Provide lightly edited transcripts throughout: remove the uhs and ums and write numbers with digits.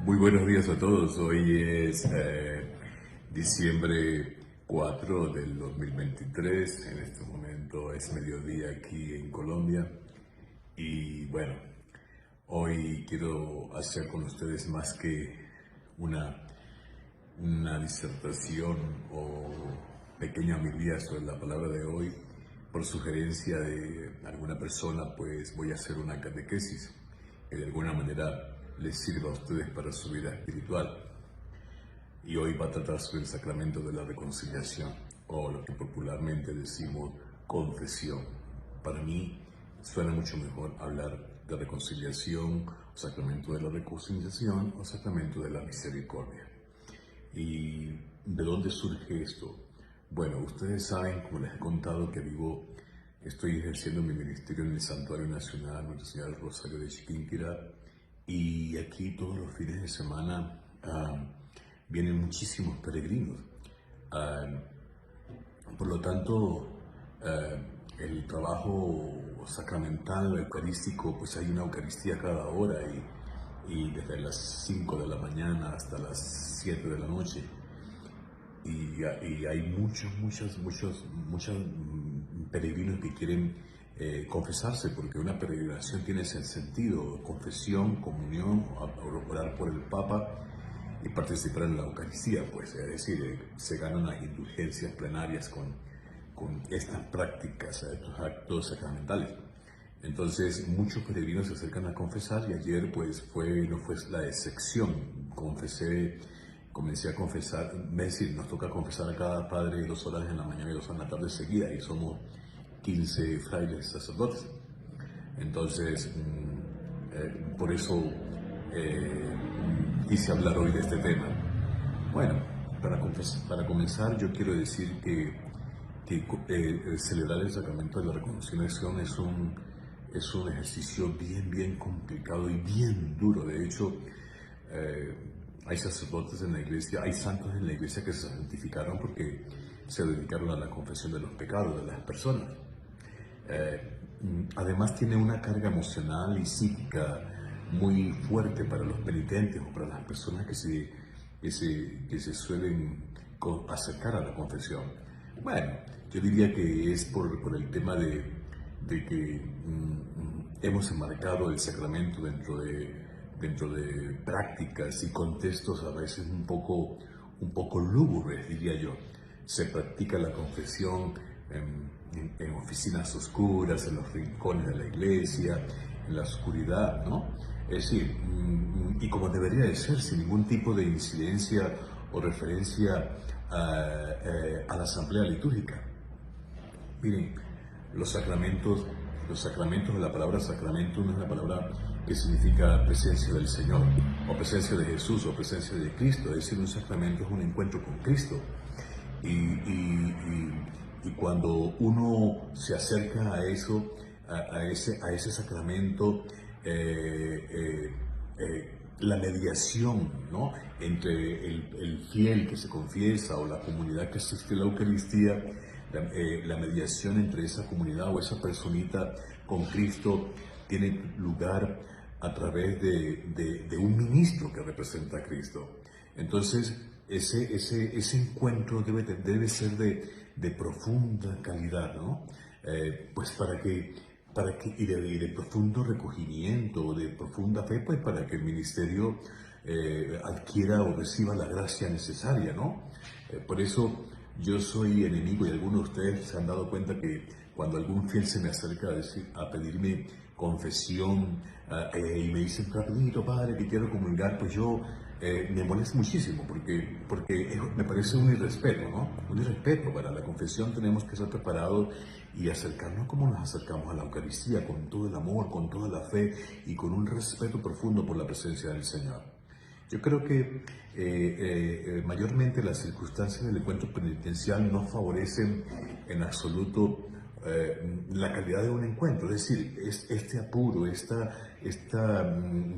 Muy buenos días a todos. Hoy es diciembre 4 del 2023. En este momento es mediodía aquí en Colombia. Y bueno, hoy quiero hacer con ustedes más que una, una disertación o pequeña homilía sobre la palabra de hoy. Por sugerencia de alguna persona, pues voy a hacer una catequesis que de alguna manera les sirva a ustedes para su vida espiritual. Y hoy va a tratar sobre el sacramento de la reconciliación, o lo que popularmente decimos confesión. Para mí suena mucho mejor hablar de reconciliación, o sacramento de la reconciliación, o sacramento de la misericordia. ¿Y de dónde surge esto? Bueno, ustedes saben, como les he contado, que estoy ejerciendo mi ministerio en el Santuario Nacional Nuestra Señora del Rosario de Chiquinquirá, y aquí todos los fines de semana vienen muchísimos peregrinos. Ah, por lo tanto, el trabajo sacramental, eucarístico, pues hay una Eucaristía cada hora y desde las 5 de la mañana hasta las 7 de la noche. Y hay muchos peregrinos que quieren confesarse, porque una peregrinación tiene ese sentido: confesión, comunión, orar por el Papa y participar en la Eucaristía, pues es decir, se ganan las indulgencias plenarias con estas prácticas, estos actos sacramentales. Entonces muchos peregrinos se acercan a confesar, y ayer pues no fue la excepción. Comencé a confesar, es decir, nos toca confesar a cada padre 2 horas en la mañana y 2 horas en la tarde seguida, y somos 15 frailes sacerdotes. Entonces, por eso quise hablar hoy de este tema. Bueno, para comenzar, yo quiero decir que celebrar el sacramento de la reconciliación es un ejercicio bien complicado y bien duro. De hecho, hay sacerdotes en la iglesia, hay santos en la iglesia que se santificaron porque se dedicaron a la confesión de los pecados de las personas. Además tiene una carga emocional y psíquica muy fuerte para los penitentes o para las personas que se suelen acercar a la confesión. Bueno, yo diría que es por el tema de que hemos enmarcado el sacramento dentro de prácticas y contextos a veces un poco lúgubres, diría yo. Se practica la confesión en oficinas oscuras, en los rincones de la iglesia, en la oscuridad, ¿no? Es decir, y como debería de ser, sin ningún tipo de incidencia o referencia a la asamblea litúrgica. Miren, los sacramentos de la palabra sacramento no es la palabra que significa presencia del Señor, o presencia de Jesús, o presencia de Cristo. Es decir, un sacramento es un encuentro con Cristo. Y cuando uno se acerca a eso, a ese sacramento, la mediación, ¿no?, entre el fiel que se confiesa o la comunidad que asiste a la Eucaristía, la mediación entre esa comunidad o esa personita con Cristo tiene lugar a través de un ministro que representa a Cristo. Entonces, ese encuentro debe ser de profunda calidad, ¿no? Pues y de profundo recogimiento, de profunda fe, pues para que el ministerio adquiera o reciba la gracia necesaria, ¿no? Por eso yo soy enemigo, y algunos de ustedes se han dado cuenta que cuando algún fiel se me acerca a pedirme confesión y me dicen: rapidito, padre, que quiero comulgar, pues yo me molesta muchísimo porque me parece un irrespeto, ¿no? Un irrespeto. Para la confesión tenemos que estar preparados y acercarnos como nos acercamos a la Eucaristía, con todo el amor, con toda la fe y con un respeto profundo por la presencia del Señor. Yo creo que mayormente las circunstancias del encuentro penitencial no favorecen en absoluto la calidad de un encuentro. Es decir, este apuro,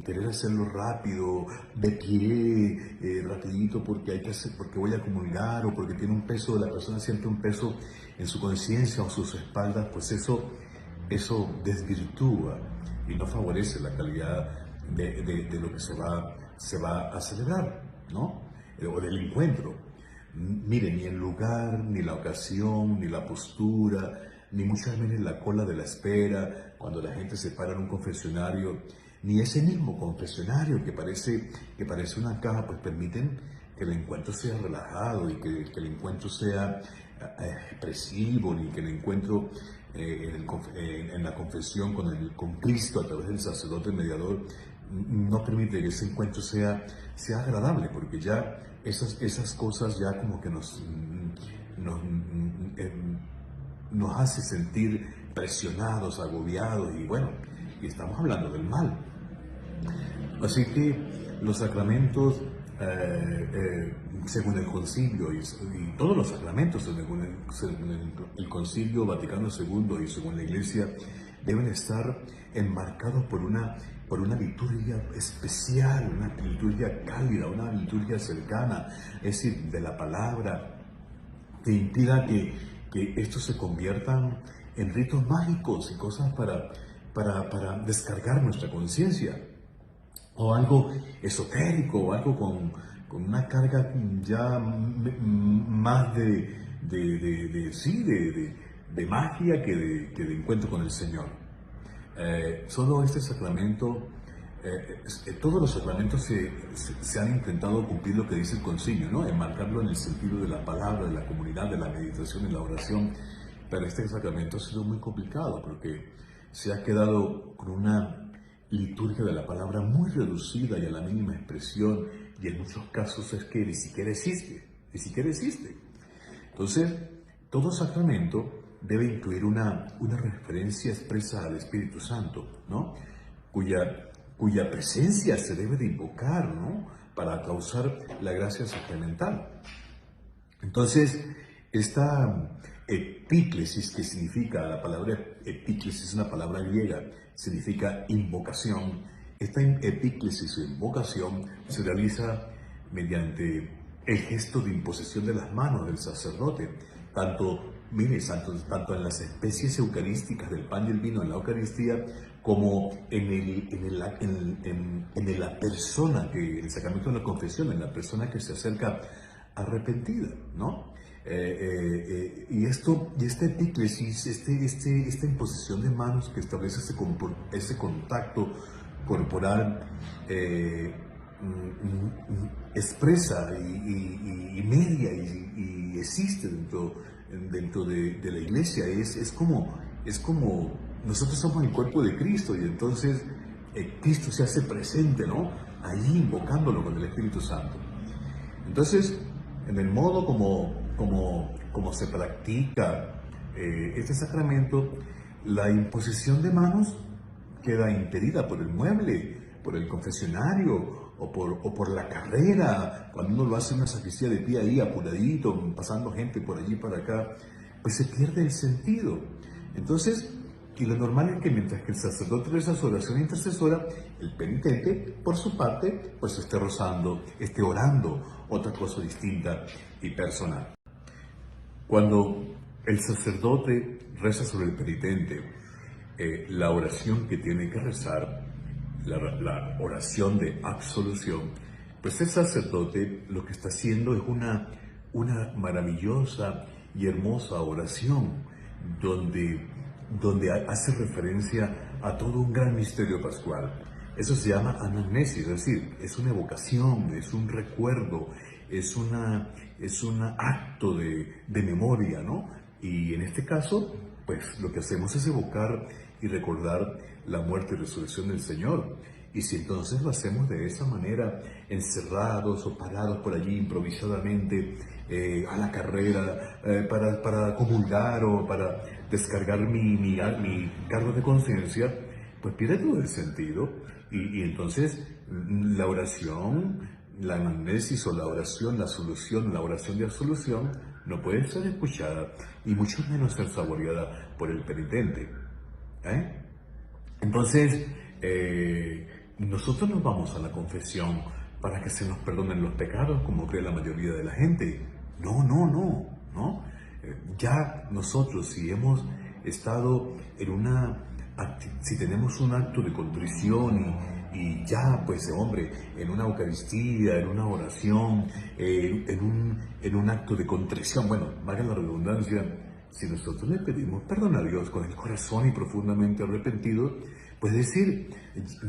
querer hacerlo rápido, de pie, rapidito, porque voy a comulgar, o porque tiene un peso, la persona siente un peso en su conciencia o sus espaldas, pues eso desvirtúa y no favorece la calidad de lo que se va a celebrar, ¿no? O del encuentro. Mire, ni el lugar, ni la ocasión, ni la postura, ni mucho menos la cola de la espera, cuando la gente se para en un confesionario, ni ese mismo confesionario que parece una caja, pues permiten que el encuentro sea relajado y que el encuentro sea expresivo, ni que el encuentro en la confesión con Cristo a través del sacerdote mediador no permite que ese encuentro sea agradable, porque ya esas cosas ya como que nos hace sentir presionados, agobiados, y bueno, y estamos hablando del mal. Así que los sacramentos, según el concilio, y todos los sacramentos según el concilio Vaticano II y según la Iglesia, deben estar enmarcados por una liturgia especial, una liturgia cálida, una liturgia cercana, es decir, de la palabra, que impida que estos se conviertan en ritos mágicos y cosas para descargar nuestra conciencia, o algo esotérico, o algo con una carga ya más de magia que de encuentro con el Señor. Solo este sacramento, todos los sacramentos se han intentado cumplir lo que dice el concilio, ¿no? Enmarcarlo en el sentido de la palabra, de la comunidad, de la meditación y la oración, pero este sacramento ha sido muy complicado porque se ha quedado con una liturgia de la palabra muy reducida y a la mínima expresión, y en muchos casos es que ni siquiera existe. Entonces, todo sacramento debe incluir una referencia expresa al Espíritu Santo, ¿no? Cuya presencia se debe de invocar, ¿no? Para causar la gracia sacramental. Entonces, esta epíclesis, que significa, la palabra epíclesis es una palabra griega, significa invocación. Esta epíclesis o invocación se realiza mediante el gesto de imposición de las manos del sacerdote, tanto en las especies eucarísticas del pan y el vino en la Eucaristía, como en la persona, el sacramento de la confesión, en la persona que se acerca arrepentida, ¿no? Y esta epíclesis, esta imposición de manos que establece ese contacto corporal, expresa y media y existe dentro de la Iglesia. Es como nosotros somos el cuerpo de Cristo, y entonces Cristo se hace presente, ¿no? Allí invocándolo con el Espíritu Santo. Entonces, en el modo como se practica este sacramento, la imposición de manos queda impedida por el mueble, por el confesionario o por la carrera. Cuando uno lo hace en una sacristía de pie ahí, apuradito, pasando gente por allí para acá, pues se pierde el sentido. Entonces, y lo normal es que mientras que el sacerdote reza su oración intercesora, el penitente, por su parte, pues esté rezando, esté orando, otra cosa distinta y personal. Cuando el sacerdote reza sobre el penitente, la oración que tiene que rezar, la oración de absolución, pues el sacerdote lo que está haciendo es una maravillosa y hermosa oración donde hace referencia a todo un gran misterio pascual. Eso se llama anamnesis, es decir, es una evocación, es un recuerdo, es un acto de memoria, ¿no? Y en este caso, pues lo que hacemos es evocar y recordar la muerte y resurrección del Señor. Y si entonces lo hacemos de esa manera, encerrados o parados por allí improvisadamente, a la carrera, para comulgar o para descargar mi cargo de conciencia, pues pierde todo el sentido. Y entonces la oración, la anamnesis o la oración, la solución, la oración de absolución, no puede ser escuchada y mucho menos ser saboreada por el penitente. Entonces, nosotros nos vamos a la confesión para que se nos perdonen los pecados, como cree la mayoría de la gente. No. Ya nosotros, si hemos estado si tenemos un acto de contrición y ya, pues hombre, en una Eucaristía, en una oración, en un acto de contrición, bueno, valga la redundancia, si nosotros le pedimos perdón a Dios con el corazón y profundamente arrepentido, pues decir,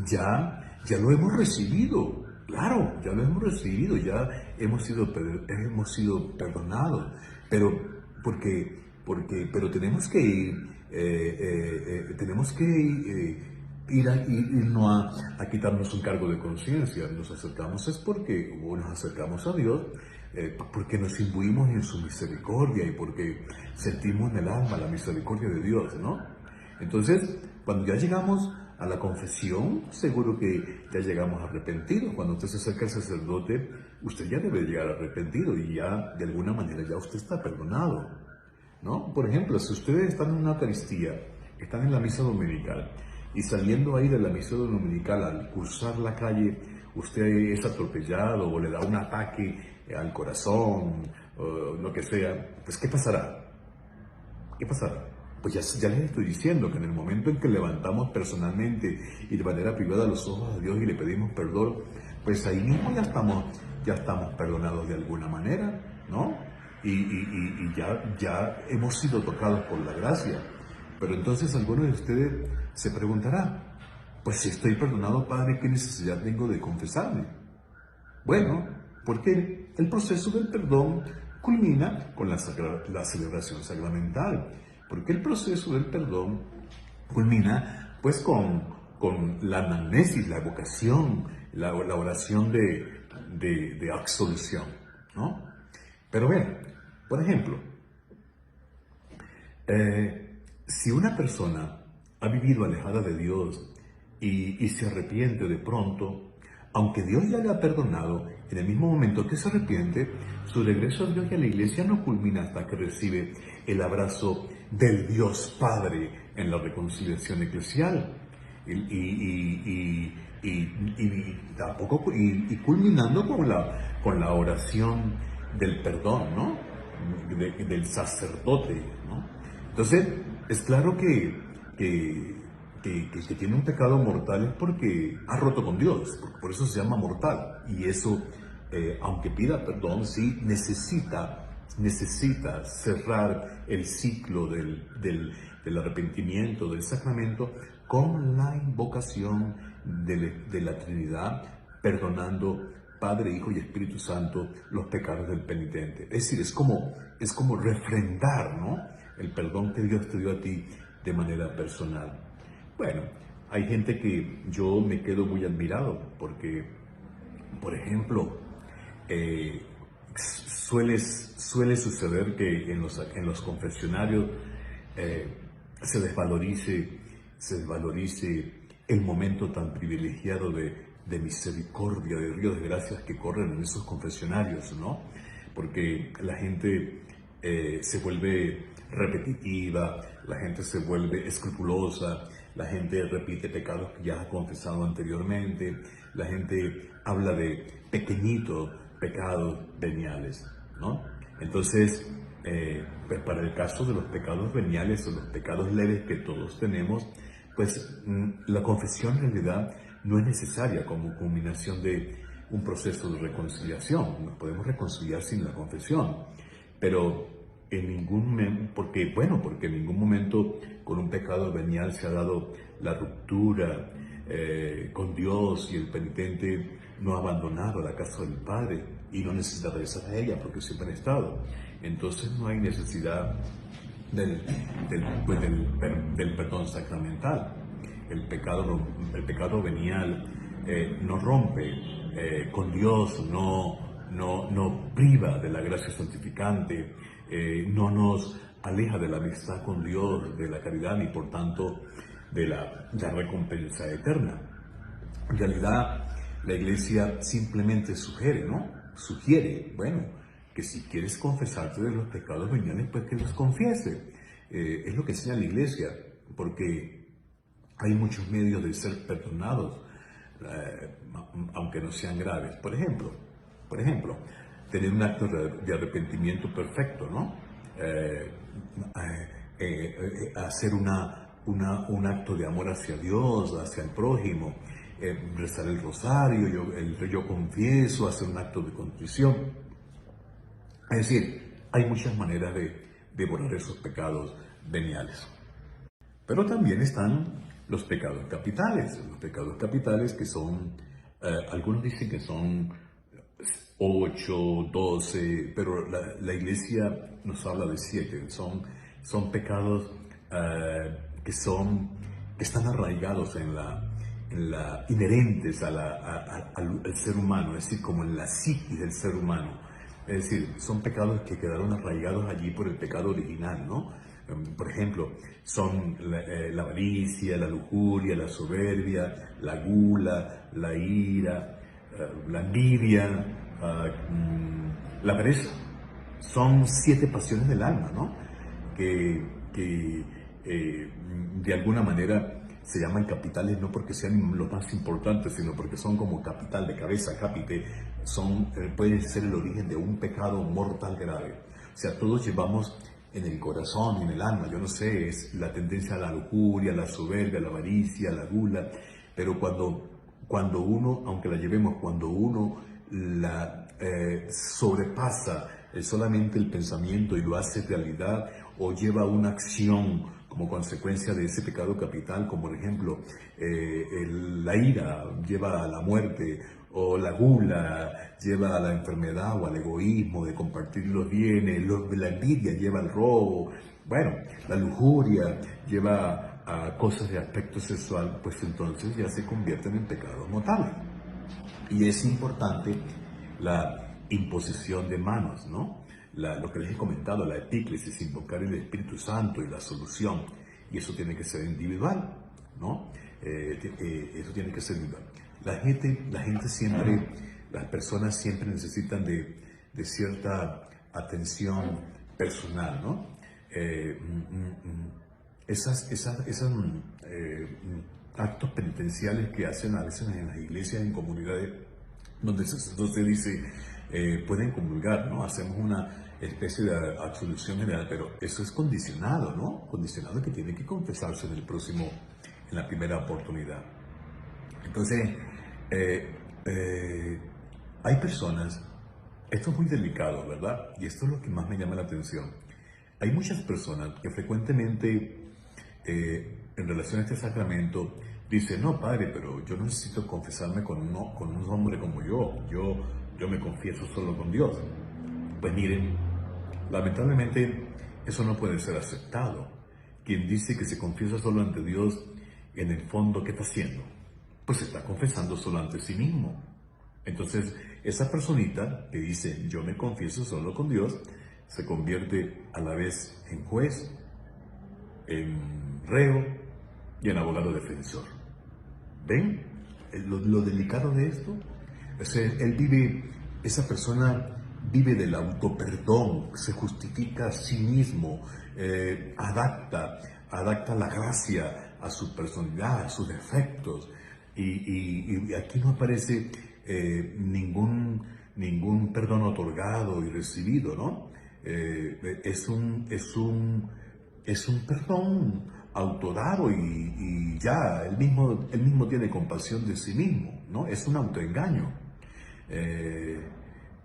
ya lo hemos recibido, claro, ya lo hemos recibido, ya hemos sido perdonados, pero pero tenemos que ir, irnos a quitarnos un cargo de conciencia. Nos acercamos nos acercamos a Dios porque nos imbuimos en su misericordia y porque sentimos en el alma la misericordia de Dios, ¿no? Entonces, cuando ya llegamos a la confesión, seguro que ya llegamos arrepentidos. Cuando usted se acerca al sacerdote, usted ya debe llegar arrepentido y ya, de alguna manera, ya usted está perdonado, ¿no? Por ejemplo, si ustedes están en una Eucaristía, están en la misa dominical, y saliendo ahí de la misa dominical, al cruzar la calle, usted es atropellado o le da un ataque al corazón, o lo que sea, pues ¿qué pasará? ¿Qué pasará? Pues ya les estoy diciendo que en el momento en que levantamos personalmente y de manera privada los ojos a Dios y le pedimos perdón, pues ahí mismo ya estamos perdonados de alguna manera, ¿no? Y ya hemos sido tocados por la gracia. Pero entonces algunos de ustedes se preguntará, pues si estoy perdonado, Padre, ¿qué necesidad tengo de confesarme? Bueno, porque el proceso del perdón culmina con la celebración sacramental. Porque el proceso del perdón culmina pues con la anamnesis, la evocación, la oración de absolución, ¿no? Pero vean, por ejemplo, si una persona ha vivido alejada de Dios y se arrepiente de pronto, aunque Dios ya le ha perdonado, en el mismo momento que se arrepiente, su regreso a Dios y a la iglesia no culmina hasta que recibe el abrazo del Dios Padre en la reconciliación eclesial. Y culminando con la oración del perdón, ¿no? Del sacerdote, ¿no? Entonces, es claro que tiene un pecado mortal es porque ha roto con Dios, por eso se llama mortal. Y eso, aunque pida perdón, sí necesita cerrar el ciclo del arrepentimiento, del sacramento, con la invocación de la Trinidad, perdonando Padre, Hijo y Espíritu Santo los pecados del penitente. Es decir, es como refrendar, ¿no?, el perdón que Dios te dio a ti de manera personal. Bueno, hay gente que yo me quedo muy admirado porque, por ejemplo, suele suceder que en los confesionarios se desvalorice el momento tan privilegiado de misericordia, de ríos de gracias que corren en esos confesionarios, ¿no? Porque la gente se vuelve repetitiva, la gente se vuelve escrupulosa, la gente repite pecados que ya ha confesado anteriormente, la gente habla de pequeñitos pecados veniales, ¿no? Entonces, pues para el caso de los pecados veniales o los pecados leves que todos tenemos, pues la confesión en realidad no es necesaria como culminación de un proceso de reconciliación. Nos podemos reconciliar sin la confesión, pero en ningún momento, porque en ningún momento con un pecado venial se ha dado la ruptura con Dios y el penitente no ha abandonado la casa del Padre y no necesita regresar a ella porque siempre ha estado. Entonces no hay necesidad del perdón sacramental. El pecado venial no rompe con Dios, no priva de la gracia santificante, no nos aleja de la amistad con Dios, de la caridad y por tanto de la recompensa eterna. En realidad, la Iglesia simplemente sugiere, bueno, que si quieres confesarte de los pecados veniales, pues que los confiese. Es lo que enseña la Iglesia, porque hay muchos medios de ser perdonados, aunque no sean graves. Por ejemplo, tener un acto de arrepentimiento perfecto, ¿no? Hacer un acto de amor hacia Dios, hacia el prójimo, rezar el rosario, yo confieso, hacer un acto de contrición. Es decir, hay muchas maneras de borrar esos pecados veniales. Pero también están los pecados capitales que son, algunos dicen que son 8, 12, pero la iglesia nos habla de 7. Son pecados que están arraigados inherentes al ser humano, es decir, como en la psiquis del ser humano. Es decir, son pecados que quedaron arraigados allí por el pecado original, ¿no? Por ejemplo, son la avaricia, la lujuria, la soberbia, la gula, la ira, la envidia, la pereza. Son 7 pasiones del alma, ¿no? Que de alguna manera se llaman capitales no porque sean los más importantes, sino porque son como capital de cabeza, capite, pueden ser el origen de un pecado mortal grave. O sea, todos llevamos en el corazón, en el alma, yo no sé, es la tendencia a la lujuria, la soberbia, la avaricia, la gula, pero cuando uno, aunque la llevemos, cuando uno la sobrepasa solamente el pensamiento y lo hace realidad o lleva una acción como consecuencia de ese pecado capital, como por ejemplo la ira lleva a la muerte, o la gula lleva a la enfermedad o al egoísmo de compartir los bienes, la envidia lleva al robo, bueno, la lujuria lleva a cosas de aspecto sexual, pues entonces ya se convierten en pecados mortales. Y es importante la imposición de manos, ¿no? Lo que les he comentado, la epíclesis, invocar el Espíritu Santo y la solución. Y eso tiene que ser individual, ¿no? Eso tiene que ser individual. La gente siempre, las personas siempre necesitan de cierta atención personal, ¿no? Actos penitenciales que hacen a veces en las iglesias, en comunidades, donde el sacerdote dice, pueden comulgar, ¿no? Hacemos una especie de absolución general, pero eso es condicionado, ¿no? Condicionado que tiene que confesarse en la primera oportunidad. Entonces, hay personas, esto es muy delicado, ¿verdad? Y esto es lo que más me llama la atención. Hay muchas personas que frecuentemente, en relación a este sacramento, dicen, no, padre, pero yo no necesito confesarme con un hombre como yo me confieso solo con Dios. Pues miren, lamentablemente eso no puede ser aceptado. Quien dice que se confiesa solo ante Dios, en el fondo, ¿qué está haciendo? Pues está confesando solo ante sí mismo. Entonces, esa personita que dice, yo me confieso solo con Dios, se convierte a la vez en juez, en reo y en abogado defensor. ¿Ven lo delicado de esto? O sea, esa persona vive del autoperdón, se justifica a sí mismo, adapta la gracia a su personalidad, a sus defectos. Y aquí no aparece ningún perdón otorgado y recibido, ¿no? Es un perdón autodado y ya, él mismo tiene compasión de sí mismo, ¿no? Es un autoengaño.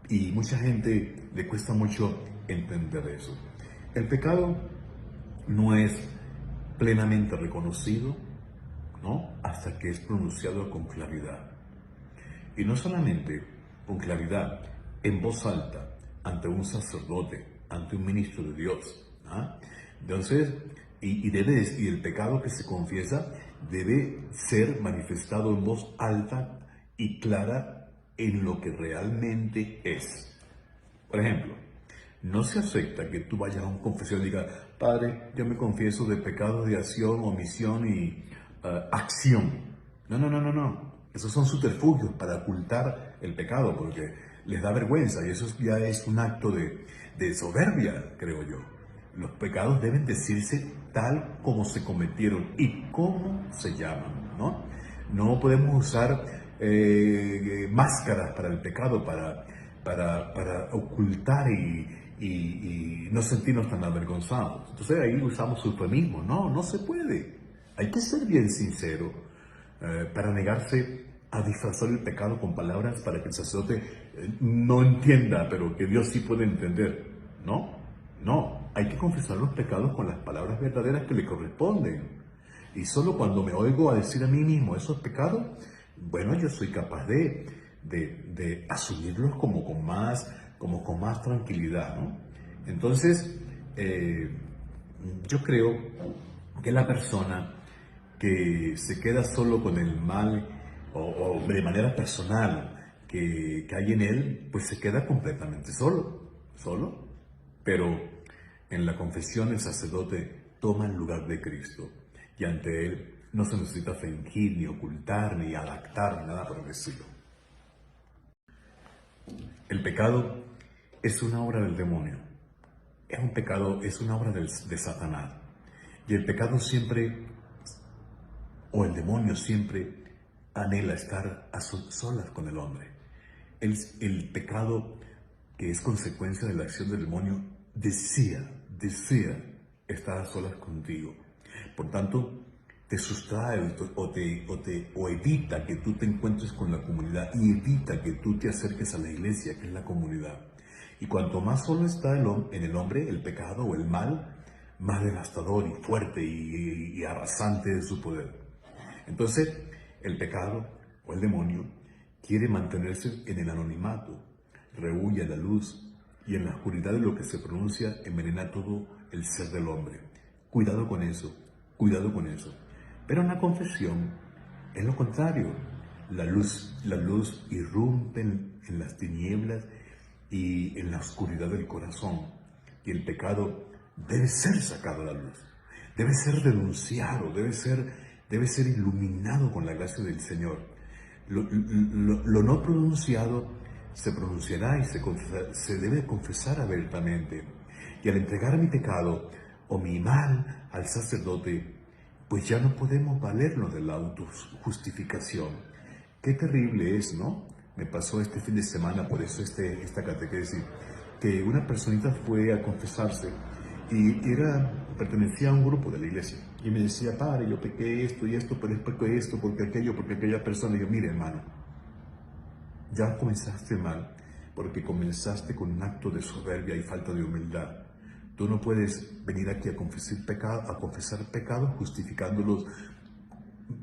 Y mucha gente le cuesta mucho entender eso. El pecado no es plenamente reconocido, ¿no? Hasta que es pronunciado con claridad. Y no solamente con claridad, en voz alta, ante un sacerdote, ante un ministro de Dios. ¿Ah? Entonces, y el pecado que se confiesa debe ser manifestado en voz alta y clara en lo que realmente es. Por ejemplo, no se acepta que tú vayas a un confesor y digas, Padre, yo me confieso de pecados de acción, omisión y acción. No. Esos son subterfugios para ocultar el pecado porque les da vergüenza y eso ya es un acto de soberbia, creo yo. Los pecados deben decirse tal como se cometieron y cómo se llaman, ¿no? No podemos usar máscaras para el pecado, para ocultar y no sentirnos tan avergonzados. Entonces ahí usamos eufemismos. No se puede. Hay que ser bien sincero. para negarse a disfrazar el pecado con palabras para que el sacerdote no entienda, pero que Dios sí puede entender. No, hay que confesar los pecados con las palabras verdaderas que le corresponden. Y solo cuando me oigo a decir a mí mismo esos pecados, bueno, yo soy capaz de asumirlos como con más tranquilidad, ¿no? Entonces, yo creo que la persona que se queda solo con el mal o de manera personal que hay en él, pues se queda completamente solo. Pero en la confesión el sacerdote toma el lugar de Cristo y ante él no se necesita fingir, ni ocultar, ni adaptar, ni nada por el estilo. El pecado es una obra del demonio, es una obra de Satanás. Y el pecado siempre, o el demonio siempre, anhela estar a solas con el hombre. El pecado, que es consecuencia de la acción del demonio, desea estar a solas contigo. Por tanto, te sustrae o evita que tú te encuentres con la comunidad y evita que tú te acerques a la iglesia, que es la comunidad. Y cuanto más solo está en el hombre, el pecado o el mal, más devastador y fuerte y arrasante es su poder. Entonces, el pecado o el demonio quiere mantenerse en el anonimato, rehúye la luz y en la oscuridad de lo que se pronuncia envenena todo el ser del hombre. Cuidado con eso. Pero en la confesión es lo contrario. La luz irrumpe en las tinieblas y en la oscuridad del corazón. Y el pecado debe ser sacado a la luz. Debe ser denunciado, debe ser iluminado con la gracia del Señor. Lo no pronunciado se pronunciará y se debe confesar abiertamente. Y al entregar mi pecado o mi mal al sacerdote, pues ya no podemos valernos de la autojustificación. Qué terrible es, ¿no? Me pasó este fin de semana, por eso esta catequesis, que una personita fue a confesarse y pertenecía a un grupo de la iglesia. Y me decía, padre, yo pequé esto y esto, pero es porque esto, porque aquello, porque aquella persona. Y yo, mire, hermano, ya comenzaste mal, porque comenzaste con un acto de soberbia y falta de humildad. Tú no puedes venir aquí a confesar pecados justificándolos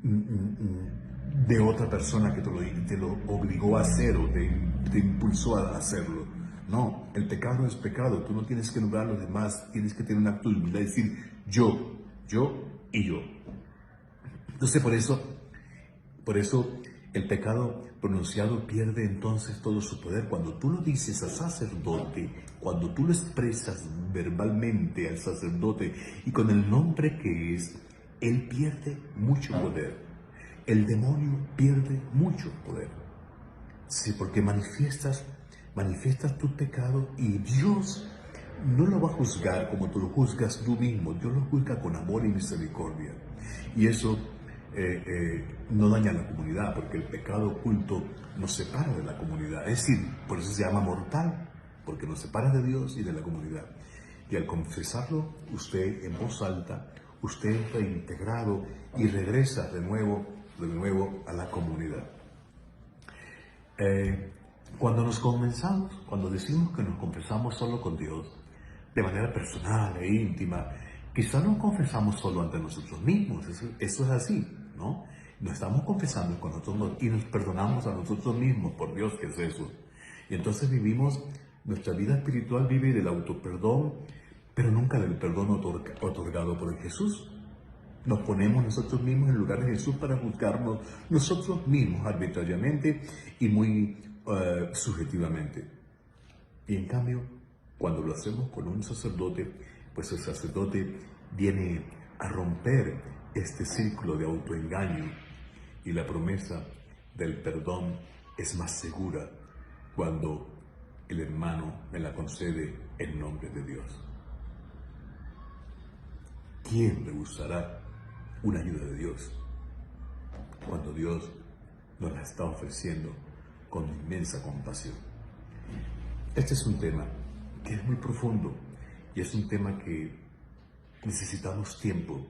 de otra persona que te lo obligó a hacer o te impulsó a hacerlo. No, el pecado es pecado. Tú no tienes que nombrar a los demás, tienes que tener un acto de humildad y decir yo y yo. Entonces por eso el pecado pronunciado pierde entonces todo su poder. Cuando tú lo dices al sacerdote, cuando tú lo expresas verbalmente al sacerdote y con el nombre que es, él pierde mucho poder. El demonio pierde mucho poder. Sí, porque manifiestas tu pecado y Dios no lo va a juzgar como tú lo juzgas tú mismo. Dios lo juzga con amor y misericordia. Y eso no daña a la comunidad, porque el pecado oculto nos separa de la comunidad. Es decir, por eso se llama mortal, porque nos separa de Dios y de la comunidad. Y al confesarlo, usted en voz alta, usted está integrado y regresa de nuevo a la comunidad. Cuando decimos que nos confesamos solo con Dios, de manera personal e íntima, quizá no confesamos solo ante nosotros mismos, eso es así, ¿no? Nos estamos confesando con nosotros y nos perdonamos a nosotros mismos, por Dios, que es eso. Y entonces nuestra vida espiritual vive del autoperdón, pero nunca del perdón otorgado por Jesús. Nos ponemos nosotros mismos en lugar de Jesús para juzgarnos nosotros mismos arbitrariamente y muy subjetivamente. Y en cambio, cuando lo hacemos con un sacerdote, pues el sacerdote viene a romper este círculo de autoengaño y la promesa del perdón es más segura cuando el hermano me la concede en nombre de Dios. ¿Quién rehusará una ayuda de Dios cuando Dios nos la está ofreciendo con inmensa compasión? Este es un tema que es muy profundo y es un tema que necesitamos tiempo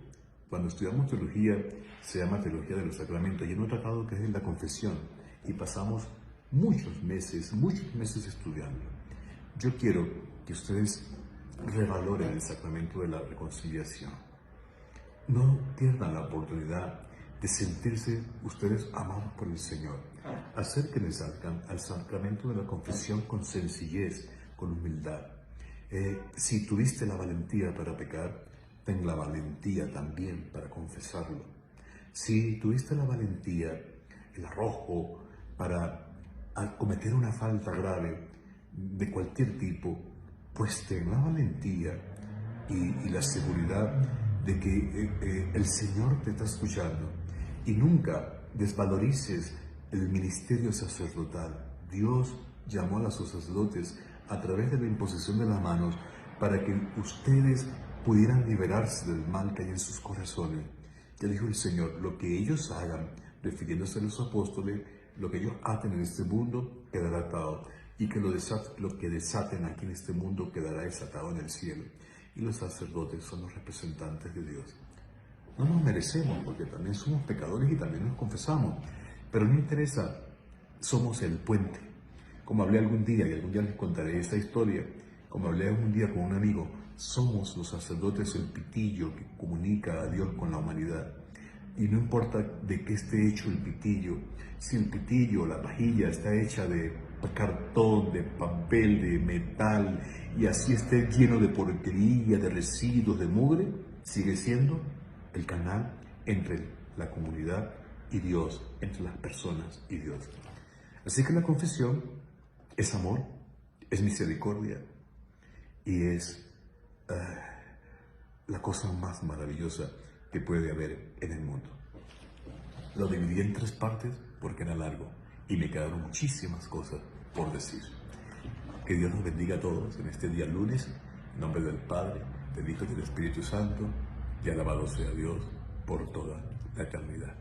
Cuando estudiamos teología, se llama teología de los sacramentos, y en un tratado que es la confesión, y pasamos muchos meses estudiando. Yo quiero que ustedes revaloren el sacramento de la reconciliación. No pierdan la oportunidad de sentirse ustedes amados por el Señor. Acérquense al sacramento de la confesión con sencillez, con humildad. Si tuviste la valentía para pecar, ten la valentía también para confesarlo. Si tuviste la valentía, el arrojo para cometer una falta grave de cualquier tipo, pues ten la valentía y la seguridad de que el Señor te está escuchando, y nunca desvalorices el ministerio sacerdotal. Dios llamó a los sacerdotes a través de la imposición de las manos para que ustedes pudieran liberarse del mal que hay en sus corazones. Ya dijo el Señor, lo que ellos hagan, refiriéndose a los apóstoles, lo que ellos aten en este mundo quedará atado, y que lo que desaten aquí en este mundo quedará desatado en el cielo. Y los sacerdotes son los representantes de Dios. No nos merecemos, porque también somos pecadores y también nos confesamos, pero no interesa, somos el puente. Como hablé algún día, y algún día les contaré esta historia, como hablé algún día con un amigo, somos los sacerdotes el pitillo que comunica a Dios con la humanidad. Y no importa de qué esté hecho el pitillo, si el pitillo, la pajilla, está hecha de cartón, de papel, de metal, y así esté lleno de porquería, de residuos, de mugre, sigue siendo el canal entre la comunidad y Dios, entre las personas y Dios. Así que la confesión es amor, es misericordia, y es la cosa más maravillosa que puede haber en el mundo. Lo dividí en 3 partes porque era largo y me quedaron muchísimas cosas por decir. Que Dios nos bendiga a todos en este día lunes, en nombre del Padre, del Hijo y del Espíritu Santo, y alabado sea Dios por toda la eternidad.